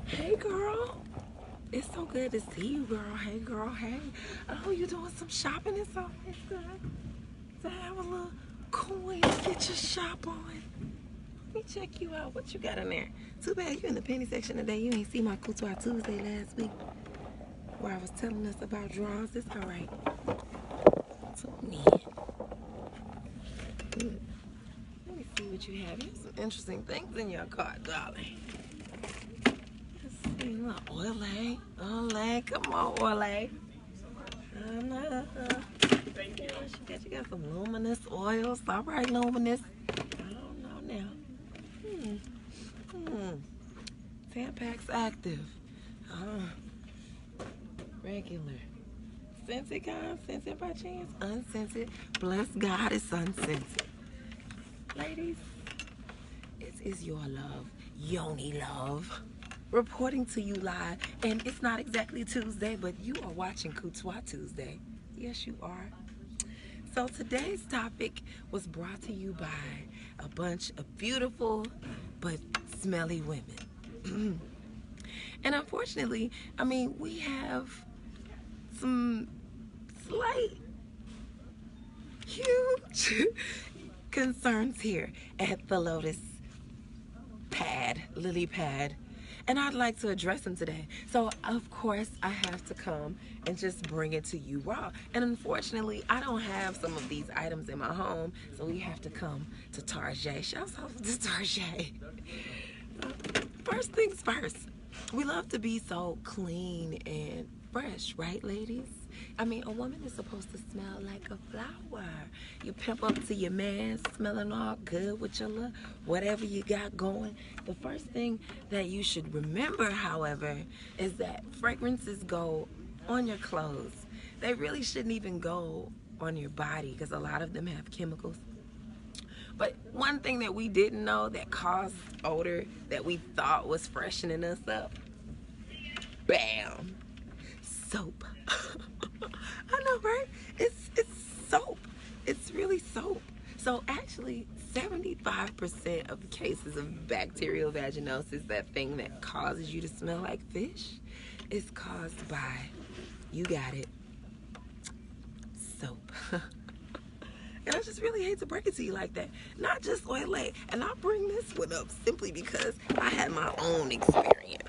Hey, girl. It's so good to see you, girl. Hey, girl. Hey. Oh, you doing some shopping? It's always good to have a little coin to get your shop on. Let me check you out. What you got in there? Too bad you in the penny section today. You ain't see my Couture Tuesday last week where I was telling us about drawers. It's all right. Tune in. Let me see what you have. You have some interesting things in your cart, darling. Let's see. Look, Olay. Olay. Come on, Olay. You got some luminous oils. All right, luminous. I don't know now. 10 packs active. Regular. Scented kind? Scented by chance? Unscented. Bless God, it's unscented. Ladies, it is your love, Yoni Love, reporting to you live. And it's not exactly Tuesday, but you are watching Couture Tuesday. Yes, you are. So today's topic was brought to you by a bunch of beautiful but smelly women. And unfortunately, I mean, we have some slight, huge concerns here at the Lotus Pad, Lily Pad. And I'd like to address them today. So, of course, I have to come and just bring it to you raw. And unfortunately, I don't have some of these items in my home, so we have to come to Tarjay. Shouts out to Tarjay. First things first, we love to be so clean and fresh, right, ladies? I mean, a woman is supposed to smell like a flower. You pimp up to your man, smelling all good with your look, whatever you got going. The first thing that you should remember, however, is that fragrances go on your clothes. They really shouldn't even go on your body because a lot of them have chemicals. But one thing that we didn't know that caused odor that we thought was freshening us up, bam, soap. I know, right? It's soap. It's really soap. So actually, 75% of cases of bacterial vaginosis, that thing that causes you to smell like fish, is caused by, you got it, soap. And I just really hate to break it to you like that. Not just Olay. And I bring this one up simply because I had my own experience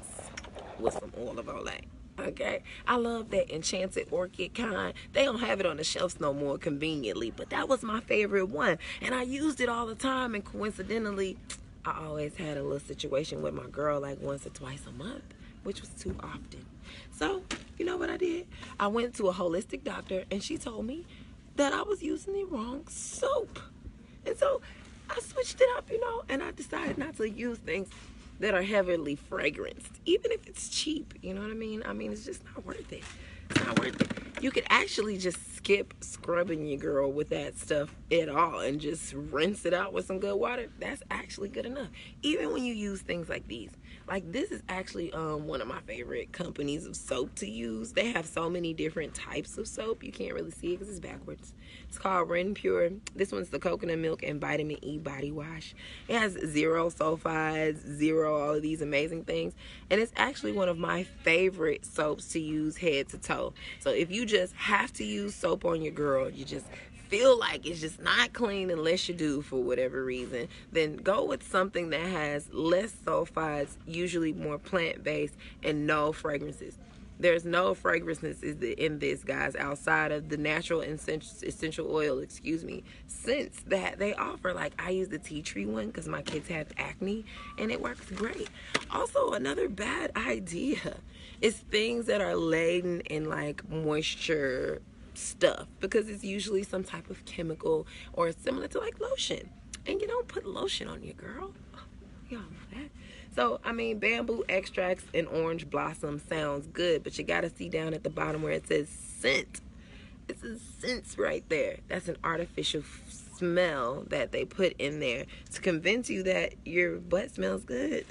with some oil of Olay. Okay, I love that enchanted orchid kind. They don't have it on the shelves no more conveniently, but that was my favorite one, and I used it all the time. And coincidentally, I always had a little situation with my girl like once or twice a month, which was too often. So you know what I did? I went to a holistic doctor, and she told me that I was using the wrong soap, and so I switched it up, and I decided not to use things that are heavily fragranced, even if it's cheap. You know what I mean? I mean, it's just not worth it. It's not worth it. You could actually just skip scrubbing your girl with that stuff at all and just rinse it out with some good water. That's actually good enough. Even when you use things like these. Like, this is actually one of my favorite companies of soap to use. They have so many different types of soap. You can't really see it because it's backwards. It's called Renpure. This one's the coconut milk and vitamin E body wash. It has 0 sulfides, 0 all of these amazing things. And it's actually one of my favorite soaps to use head to toe. So if you just have to use soap on your girl, you just feel like it's just not clean unless you do for whatever reason, then go with something that has less sulfides, usually more plant-based, and no fragrances. There's no fragrances in this, guys, outside of the natural essential oil, scents that they offer. Like, I use the tea tree one because my kids have acne, and it works great. Also, another bad idea is things that are laden in, like, moisture stuff, because it's usually some type of chemical or similar to like lotion, and you don't put lotion on your girl. Y'all know that. So I mean, bamboo extracts and orange blossom sounds good, but you gotta see down at the bottom where it says scent. It's a scent right there. That's an artificial smell that they put in there to convince you that your butt smells good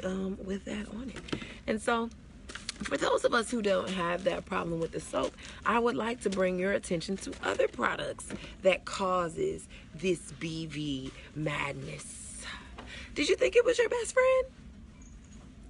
with that on it. And so for those of us who don't have that problem with the soap, I would like to bring your attention to other products that causes this BV madness. Did you think it was your best friend?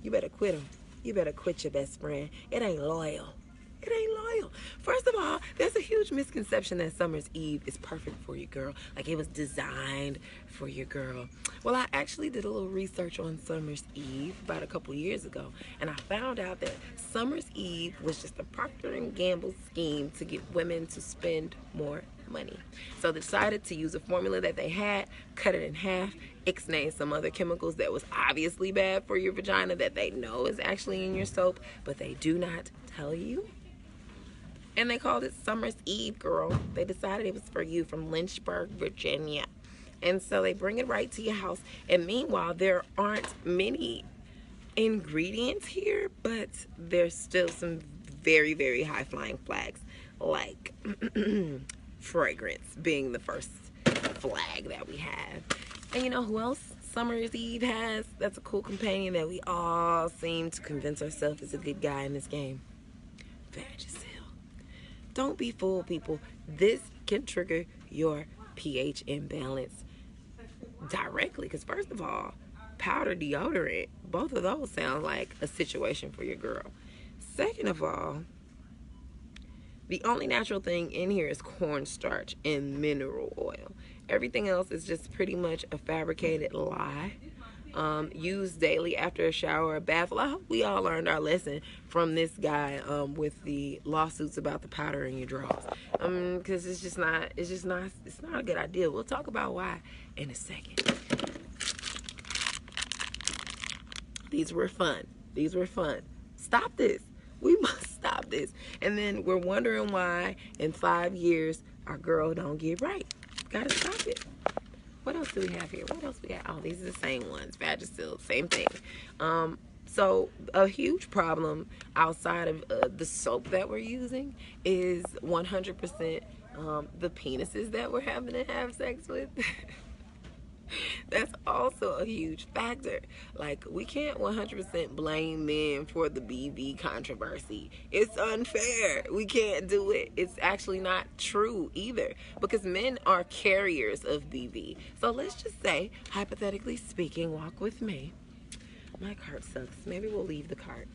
You better quit him. you better quit your best friend. It ain't loyal. It ain't loyal. First of all, there's a huge misconception that Summer's Eve is perfect for your girl. Like it was designed for your girl. Well, I actually did a little research on Summer's Eve about a couple years ago, and I found out that Summer's Eve was just a Procter & Gamble scheme to get women to spend more money. So they decided to use a formula that they had, cut it in half, ixnay some other chemicals that was obviously bad for your vagina that they know is actually in your soap, but they do not tell you. And they called it Summer's Eve, girl. They decided it was for you from Lynchburg, Virginia. And so they bring it right to your house. And meanwhile, there aren't many ingredients here, but there's still some very, very high flying flags, like fragrance being the first flag that we have. And you know who else Summer's Eve has? That's a cool companion that we all seem to convince ourselves is a good guy in this game. Vagisil. Don't be fooled, people. This can trigger your pH imbalance directly. Because first of all, powder deodorant, both of those sound like a situation for your girl. Second of all, the only natural thing in here is cornstarch and mineral oil. Everything else is just pretty much a fabricated lie. Used daily after a shower or bath. Well, I hope we all learned our lesson from this guy with the lawsuits about the powder in your drawers. Because it's not a good idea. We'll talk about why in a second. These were fun. Stop this. We must stop this. And then we're wondering why in 5 years our girl don't get right. Gotta stop it. What else do we have here? What else we got? Oh, these are the same ones. Vagisil, same thing. So a huge problem outside of the soap that we're using is 100% the penises that we're having to have sex with. That's also a huge factor. Like, we can't 100% blame men for the BV controversy. It's unfair. We can't do it. It's actually not true either, because men are carriers of BV. So let's just say, hypothetically speaking, walk with me. My cart sucks. Maybe we'll leave the cart.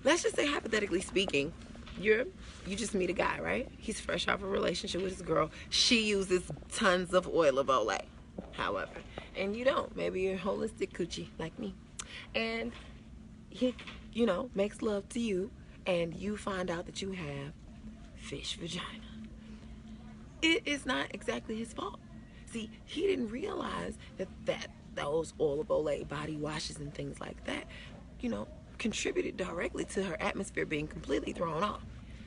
Let's just say, hypothetically speaking, you just meet a guy, right? He's fresh off a relationship with his girl. She uses tons of oil of Olay, however, and you don't. Maybe you're holistic coochie like me, and he, makes love to you, and you find out that you have fish vagina. It is not exactly his fault. See, he didn't realize that those oil of Olay body washes and things like that, contributed directly to her atmosphere being completely thrown off.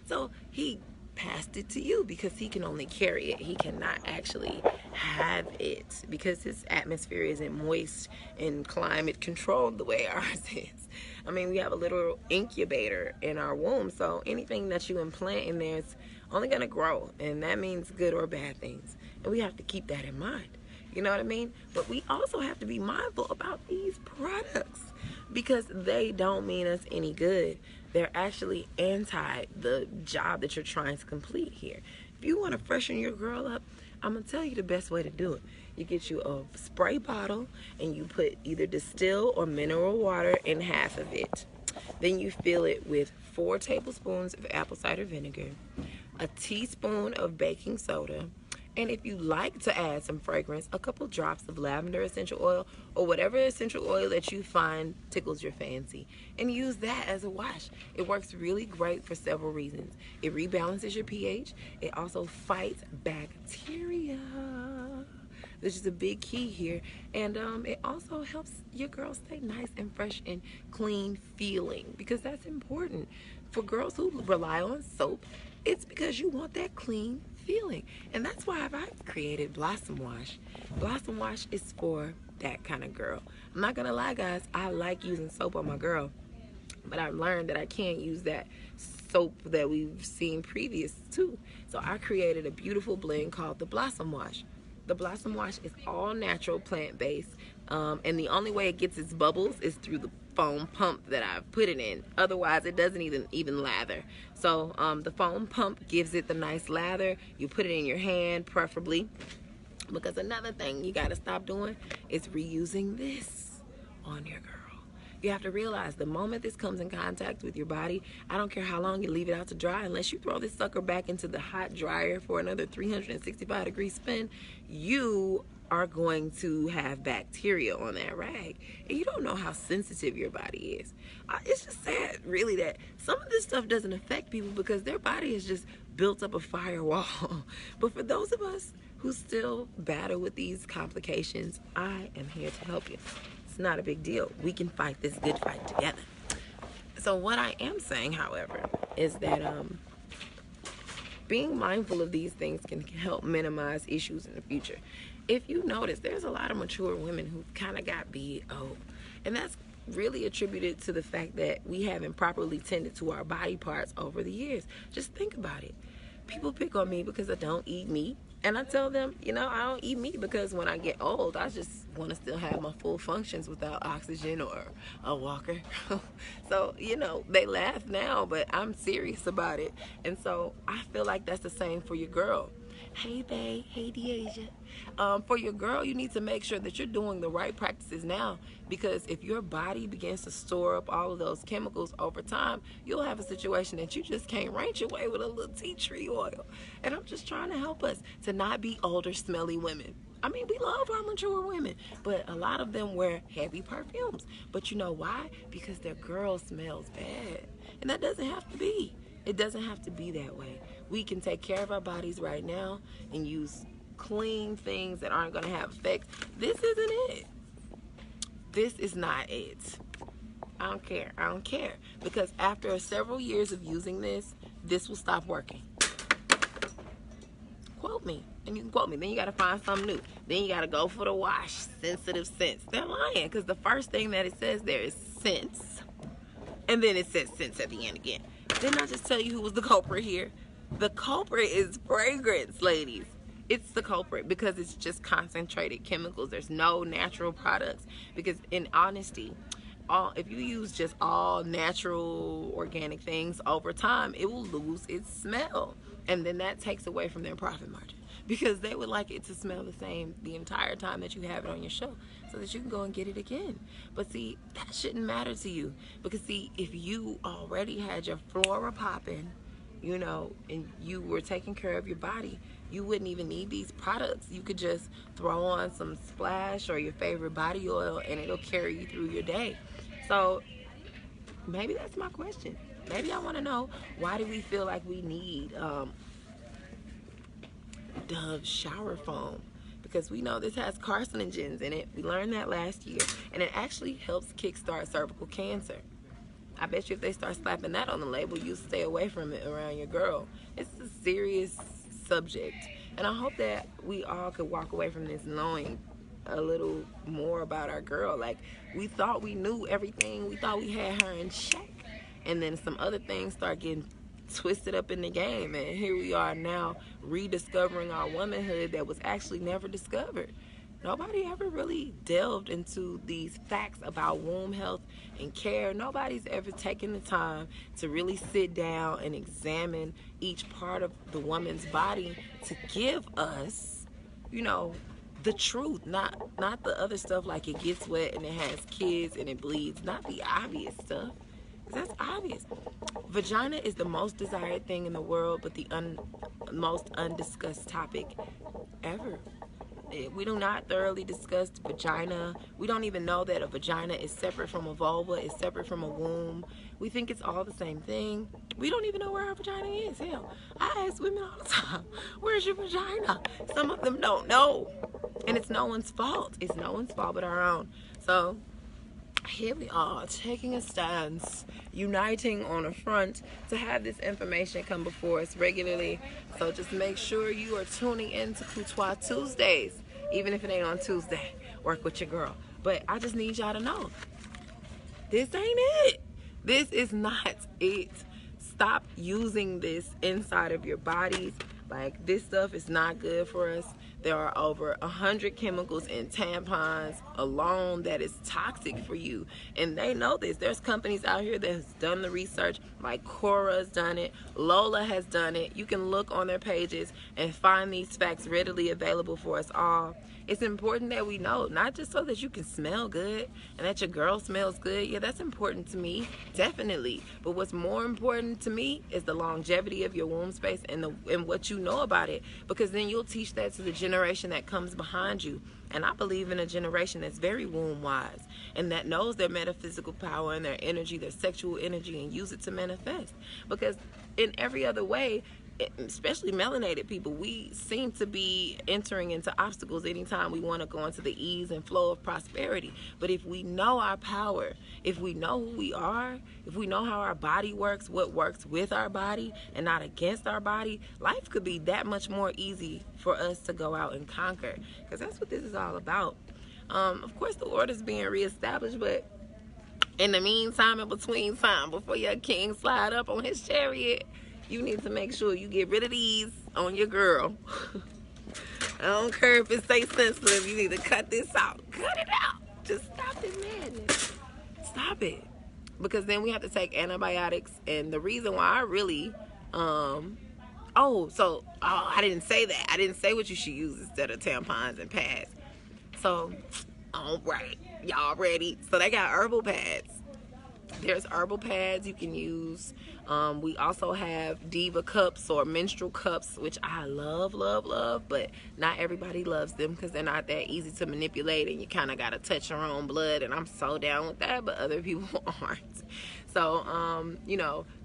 So he passed it to you because he can only carry it. He cannot actually have it because his atmosphere isn't moist and climate controlled the way ours is. I mean, we have a little incubator in our womb, so anything that you implant in there is only going to grow, and that means good or bad things. And we have to keep that in mind. You know what I mean? But we also have to be mindful about these products because they don't mean us any good. They're actually anti the job that you're trying to complete here. If you want to freshen your girl up, I'm going to tell you the best way to do it. You get you a spray bottle and you put either distilled or mineral water in half of it. Then you fill it with 4 tablespoons of apple cider vinegar, a teaspoon of baking soda, and if you like to add some fragrance, a couple drops of lavender essential oil or whatever essential oil that you find tickles your fancy, and use that as a wash. It works really great for several reasons. It rebalances your pH. It also fights bacteria, which is a big key here. And it also helps your girl stay nice and fresh and clean feeling, because that's important. For girls who rely on soap, it's because you want that clean feeling. And that's why I've created Blossom Wash. Blossom Wash is for that kind of girl. I'm not gonna lie, guys, I like using soap on my girl, but I've learned that I can't use that soap that we've seen previous to. So I created a beautiful blend called the Blossom Wash. The Blossom Wash is all natural, plant-based, and the only way it gets its bubbles is through the foam pump that I've put it in. Otherwise, it doesn't even lather. So the foam pump gives it the nice lather. You put it in your hand, preferably, because another thing you got to stop doing is reusing this on your girl. You have to realize the moment this comes in contact with your body, I don't care how long you leave it out to dry, unless you throw this sucker back into the hot dryer for another 365-degree spin, you are going to have bacteria on that rag, and you don't know how sensitive your body is. It's just sad, really, that some of this stuff doesn't affect people because their body has just built up a firewall. But for those of us who still battle with these complications, I am here to help you. It's not a big deal. We can fight this good fight together. So what I am saying, however, is that being mindful of these things can help minimize issues in the future. If you notice, there's a lot of mature women who kind of got BO, and that's really attributed to the fact that we haven't properly tended to our body parts over the years. Just think about it. People pick on me because I don't eat meat, and I tell them, you know, I don't eat meat because when I get old, I just want to still have my full functions without oxygen or a walker. So, you know, they laugh now, but I'm serious about it. And so I feel like that's the same for your girl. Hey, babe. Hey, Deasia. For your girl, you need to make sure that you're doing the right practices now, because if your body begins to store up all of those chemicals over time, you'll have a situation that you just can't range away with a little tea tree oil. And I'm just trying to help us to not be older, smelly women. I mean, we love our mature women, but a lot of them wear heavy perfumes. But you know why? Because their girl smells bad. And that doesn't have to be. It doesn't have to be that way. We can take care of our bodies right now and use clean things that aren't going to have effects. This isn't it. This is not it. I don't care. I don't care. Because after several years of using this, this will stop working. Quote me. And you can quote me. Then you got to find something new. Then you got to go for the wash. Sensitive scents. They're lying, because the first thing that it says there is scents. And then it says scents at the end again. Didn't I just tell you who was the culprit here? The culprit is fragrance, ladies. It's the culprit because it's just concentrated chemicals. There's no natural products. Because in honesty, if you use just all natural organic things, over time, it will lose its smell. And then that takes away from their profit margin, because they would like it to smell the same the entire time that you have it on your shelf, so that you can go and get it again. But see, that shouldn't matter to you, because see, if you already had your flora popping, you know, and you were taking care of your body, you wouldn't even need these products. You could just throw on some Splash or your favorite body oil, and it'll carry you through your day. So maybe that's my question. Maybe I want to know, why do we feel like we need Dove shower foam? Because we know this has carcinogens in it. We learned that last year, and it actually helps kickstart cervical cancer. I bet you if they start slapping that on the label, you stay away from it around your girl. It's a serious subject, and I hope that we all could walk away from this knowing a little more about our girl. Like, we thought we knew everything. We thought we had her in check, and then some other things start getting twisted up in the game, and here we are now rediscovering our womanhood that was actually never discovered. Nobody ever really delved into these facts about womb health and care. Nobody's ever taken the time to really sit down and examine each part of the woman's body to give us, you know, the truth, not the other stuff like it gets wet and it has kids and it bleeds, not the obvious stuff. That's obvious. Vagina is the most desired thing in the world, but the most undiscussed topic ever. We do not thoroughly discuss vagina. We don't even know that a vagina is separate from a vulva, is separate from a womb. We think it's all the same thing. We don't even know where our vagina is. Hell, I ask women all the time, where's your vagina? Some of them don't know. And it's no one's fault. It's no one's fault but our own. So here we are, taking a stance, uniting on a front to have this information come before us regularly. So just make sure you are tuning in to Couture Tuesdays, even if it ain't on Tuesday. Work with your girl. But I just need y'all to know, this ain't it. This is not it. Stop using this inside of your bodies. Like, this stuff is not good for us. There are over 100 chemicals in tampons alone that is toxic for you. And they know this. There's companies out here that has done the research, like Cora's done it, Lola has done it. You can look on their pages and find these facts readily available for us all. It's important that we know, not just so that you can smell good and that your girl smells good. Yeah, that's important to me, definitely. But what's more important to me is the longevity of your womb space and what you know about it, because then you'll teach that to the generation that comes behind you. And I believe in a generation that's very womb wise and that knows their metaphysical power and their energy, their sexual energy, and use it to manifest. Because in every other way, especially melanated people, we seem to be entering into obstacles anytime we want to go into the ease and flow of prosperity. But if we know our power, if we know who we are, if we know how our body works, what works with our body and not against our body, life could be that much more easy for us to go out and conquer, because that's what this is all about. Of course, the order's being reestablished, but in the meantime, in between time, before your king slide up on his chariot, you need to make sure you get rid of these on your girl. I don't care if it stays sensitive. You need to cut this out. Cut it out. Just stop the madness. Stop it. Because then we have to take antibiotics. And the reason why I really, I didn't say that. I didn't say what you should use instead of tampons and pads. So, all right. Y'all ready? So they got herbal pads. There's herbal pads you can use. We also have diva cups or menstrual cups, which I love, but not everybody loves them because they're not that easy to manipulate, and you kind of got to touch your own blood, and I'm so down with that, but other people aren't. So,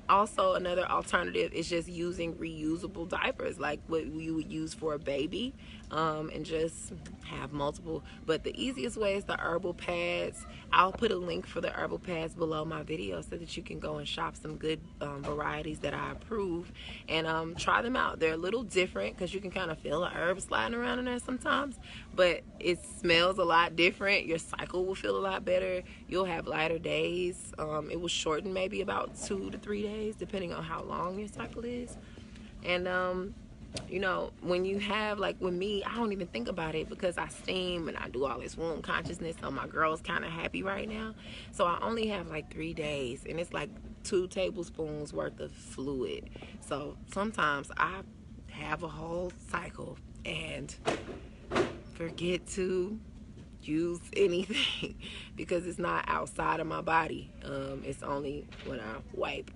also another alternative is just using reusable diapers like what you would use for a baby, and just have multiple. But the easiest way is the herbal pads. I'll put a link for the herbal pads below my video so that you can go and shop some good varieties that I approve and try them out. They're a little different because you can kind of feel the herbs sliding around in there sometimes, but it smells a lot different. Your cycle will feel a lot better. You'll have lighter days. It will shorten maybe about 2 to 3 days depending on how long your cycle is. And when you have, like with me, I don't even think about it because I steam and I do all this womb consciousness, so my girl's kind of happy right now. So I only have like 3 days, and it's like 2 tablespoons worth of fluid. So sometimes I have a whole cycle and forget to use anything because it's not outside of my body. It's only when I wipe.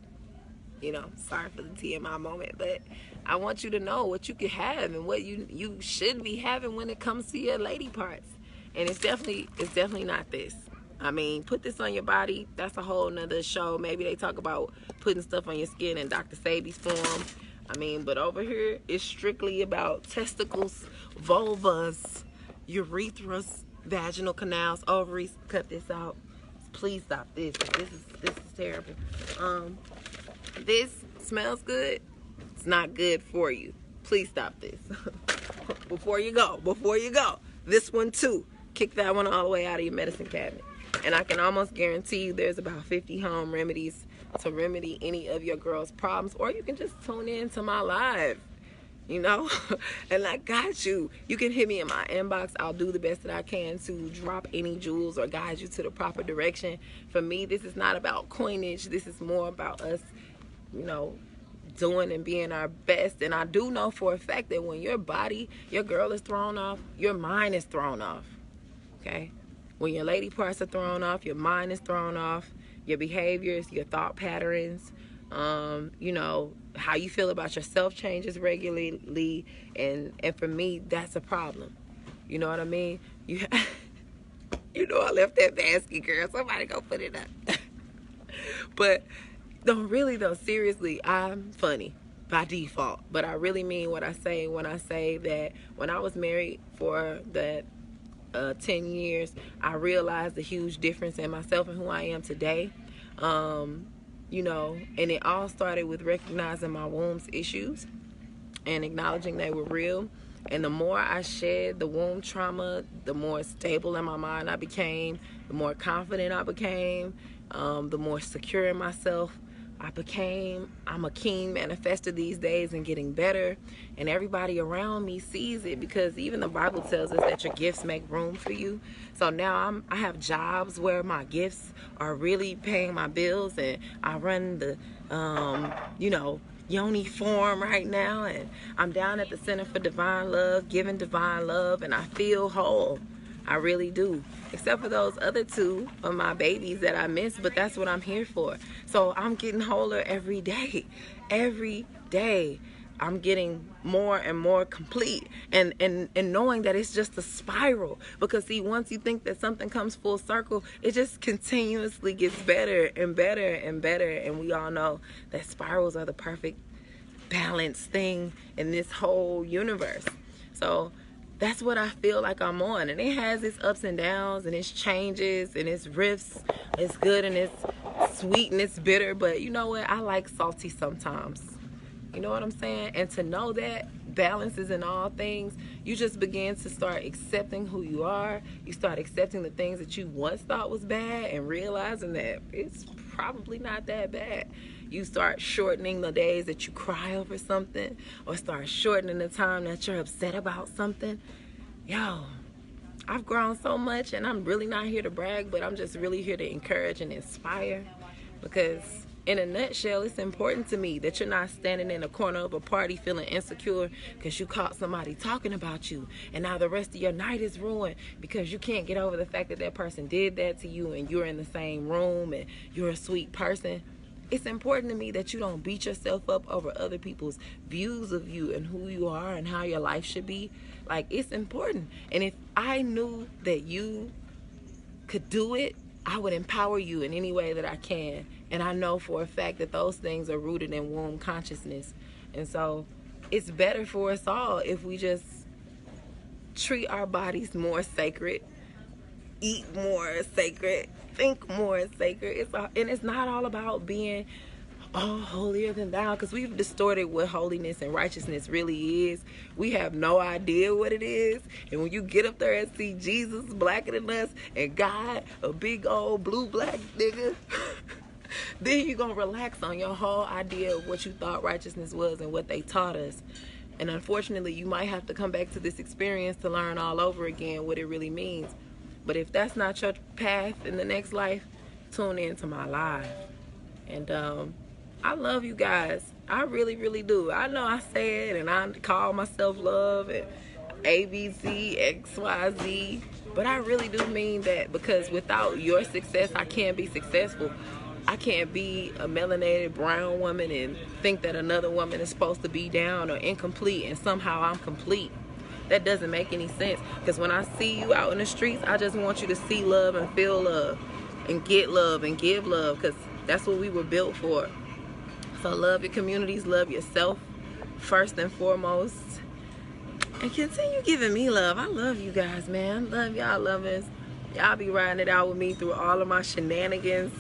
Sorry for the TMI moment, but I want you to know what you can have and what you should be having when it comes to your lady parts. And it's definitely not this. I mean, put this on your body. That's a whole nother show. Maybe they talk about putting stuff on your skin in Dr. Sebi's form. I mean, but over here, it's strictly about testicles, vulvas, urethras, vaginal canals, ovaries. Cut this out. Please stop this. This is terrible. This smells good. It's not good for you. Please stop this. Before you go. This one too. Kick that one all the way out of your medicine cabinet. And I can almost guarantee you there's about 50 home remedies to remedy any of your girl's problems. Or you can just tune in to my live. And I got you. You can hit me in my inbox. I'll do the best that I can to drop any jewels or guide you to the proper direction. For me, this is not about coinage. This is more about us, doing and being our best. And I do know for a fact that when your girl is thrown off, your mind is thrown off. Okay? When your lady parts are thrown off, your mind is thrown off, your behaviors, your thought patterns, how you feel about yourself changes regularly. And for me, that's a problem. You know what I mean? I left that basket, girl. Somebody go put it up. But really though, seriously, I'm funny by default, but I really mean what I say when I say that when I was married for that 10 years, I realized the huge difference in myself and who I am today. And it all started with recognizing my womb's issues and acknowledging they were real. And the more I shed the womb trauma, the more stable in my mind I became, the more confident I became, the more secure in myself. I'm a king manifester these days and getting better, and everybody around me sees it, because even the Bible tells us that your gifts make room for you. So now I have jobs where my gifts are really paying my bills, and I run the Yoni Forum right now, and I'm down at the Center for Divine Love, giving divine love, and I feel whole. I really do. Except for those other two of my babies that I miss, but that's what I'm here for. So I'm getting wholer every day. Every day I'm getting more and more complete, and knowing that it's just a spiral. Because see, once you think that something comes full circle, it just continuously gets better and better and better. And we all know that spirals are the perfect balanced thing in this whole universe. So that's what I feel like I'm on. And it has its ups and downs, and its changes, and its rifts. It's good and it's sweet and it's bitter. But you know what? I like salty sometimes. You know what I'm saying? And to know that balance is in all things, you just begin to start accepting who you are. You start accepting the things that you once thought was bad and realizing that it's probably not that bad. You start shortening the days that you cry over something, or start shortening the time that you're upset about something. Yo, I've grown so much, and I'm really not here to brag, but I'm just really here to encourage and inspire. Because in a nutshell, it's important to me that you're not standing in a corner of a party feeling insecure because you caught somebody talking about you, and now the rest of your night is ruined because you can't get over the fact that that person did that to you, and you're in the same room and you're a sweet person. It's important to me that you don't beat yourself up over other people's views of you and who you are and how your life should be. Like, it's important. And if I knew that you could do it, I would empower you in any way that I can. And I know for a fact that those things are rooted in womb consciousness. And so it's better for us all if we just treat our bodies more sacred, eat more sacred, think more sacred. And it's not all about being holier than thou, because we've distorted what holiness and righteousness really is. We have no idea what it is. And when you get up there and see Jesus blacker than us, and God a big old blue black nigga, then you're gonna relax on your whole idea of what you thought righteousness was and what they taught us. And unfortunately, you might have to come back to this experience to learn all over again what it really means. But if that's not your path in the next life, tune into my live. And I love you guys. I really, really do. I know I say it, and I call myself love and ABC, XYZ, but I really do mean that, because without your success, I can't be successful. I can't be a melanated brown woman and think that another woman is supposed to be down or incomplete and somehow I'm complete. That doesn't make any sense. Because when I see you out in the streets, I just want you to see love and feel love and get love and give love, because that's what we were built for. So love your communities, love yourself first and foremost, and continue giving me love. I love you guys, man. Love y'all lovers. Y'all be riding it out with me through all of my shenanigans.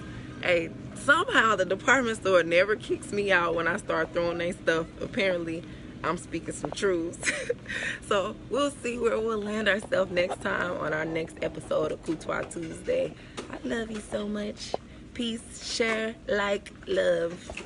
Hey, somehow the department store never kicks me out when I start throwing their stuff. Apparently, I'm speaking some truths. So we'll see where we'll land ourselves next time on our next episode of Couture Tuesday. I love you so much. Peace, share, like, love.